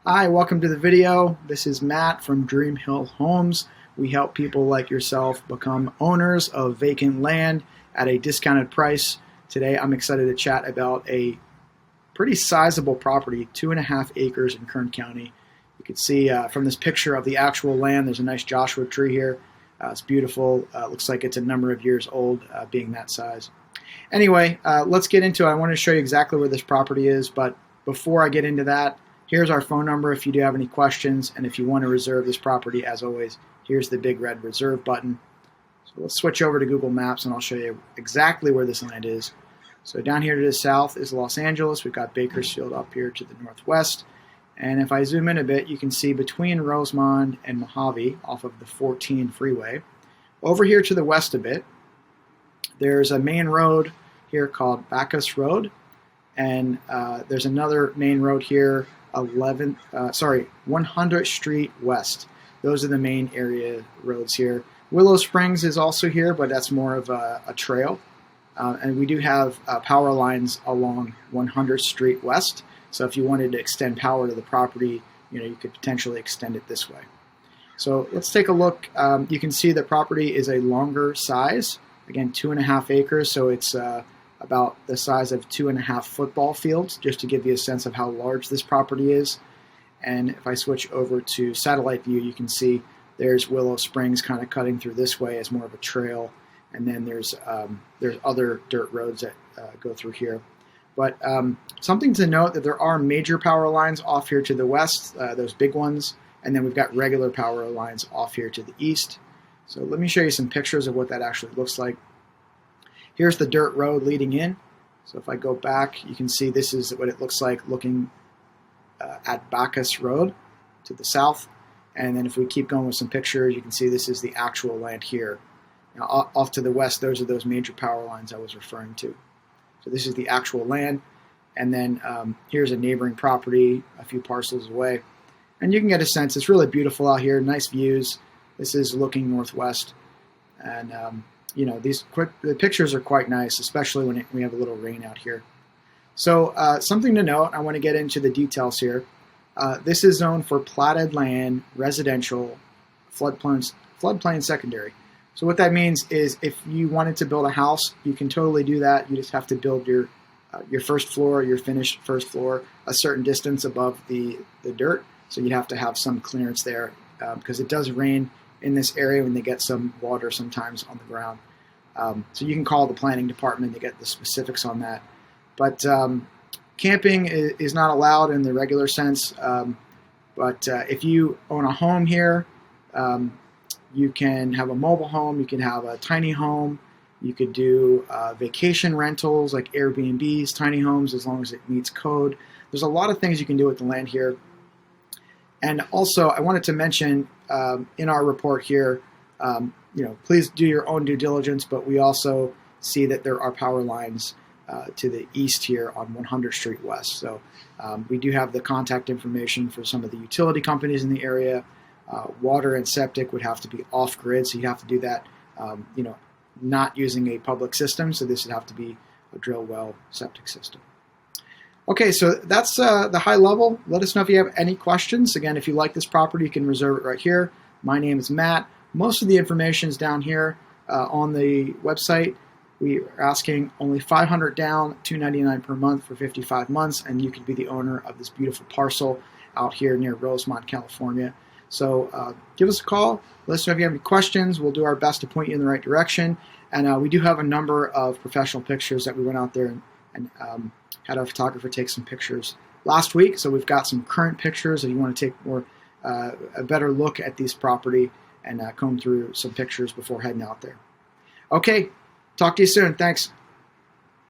Hi, welcome to the video. This is Matt from Dream Hill Homes. We help people like yourself become owners of vacant land at a discounted price. Today I'm excited to chat about a pretty sizable property, 2.5 acres in Kern County. You can see from this picture of the actual land, there's a nice Joshua tree here. It's beautiful. Looks like it's a number of years old, being that size. Anyway, let's get into it. I want to show you exactly where this property is, but before I get into that, here's our phone number if you do have any questions, and if you want to reserve this property, as always, here's the big red reserve button. So let's switch over to Google Maps and I'll show you exactly where this land is. So down here to the south is Los Angeles. We've got Bakersfield up here to the northwest. And if I zoom in a bit, you can see between Rosemont and Mojave off of the 14 freeway. Over here to the west a bit, there's a main road here called Bacchus Road. And there's another main road here, 100th Street West. Those are the main area roads here. Willow Springs is also here, but that's more of a trail. And we do have power lines along 100th Street West. So if you wanted to extend power to the property, you could potentially extend it this way. So let's take a look. You can see the property is a longer size. Again, 2.5 acres, so it's about the size of 2.5 football fields, just to give you a sense of how large this property is. And if I switch over to satellite view, you can see there's Willow Springs kind of cutting through this way as more of a trail, and then there's other dirt roads that go through here. But something to note that there are major power lines off here to the west, those big ones, and then we've got regular power lines off here to the east. So let me show you some pictures of what that actually looks like. Here's the dirt road leading in. So if I go back, you can see this is what it looks like looking at Bacchus Road to the south. And then if we keep going with some pictures, you can see this is the actual land here. Now off to the west, those are those major power lines I was referring to. So this is the actual land. And then here's a neighboring property a few parcels away. And you can get a sense, it's really beautiful out here, nice views. This is looking northwest. And the pictures are quite nice, especially when we have a little rain out here. So something to note, I want to get into the details here. This is zoned for platted land, residential, floodplain secondary. So what that means is if you wanted to build a house, you can totally do that. You just have to build your first floor, your finished first floor, a certain distance above the dirt. So you have to have some clearance there because it does rain in this area when they get some water sometimes on the ground. So you can call the planning department to get the specifics on that. But camping is not allowed in the regular sense. But if you own a home here, you can have a mobile home, you can have a tiny home, you could do vacation rentals like Airbnbs, tiny homes, as long as it meets code. There's a lot of things you can do with the land here. And also, I wanted to mention in our report here, please do your own due diligence, but we also see that there are power lines to the east here on 100th Street West. So we do have the contact information for some of the utility companies in the area. Water and septic would have to be off-grid, so you'd have to do that, not using a public system. So this would have to be a drill well septic system. Okay, so that's the high level. Let us know if you have any questions. Again, if you like this property, you can reserve it right here. My name is Matt. Most of the information is down here on the website. We are asking only $500 down, $299 per month for 55 months, and you can be the owner of this beautiful parcel out here near Rosemont, California. So give us a call. Let us know if you have any questions. We'll do our best to point you in the right direction. And we do have a number of professional pictures that we went out there and had our photographer take some pictures last week. So we've got some current pictures if you want to take a better look at this property and comb through some pictures before heading out there. Okay, talk to you soon. Thanks.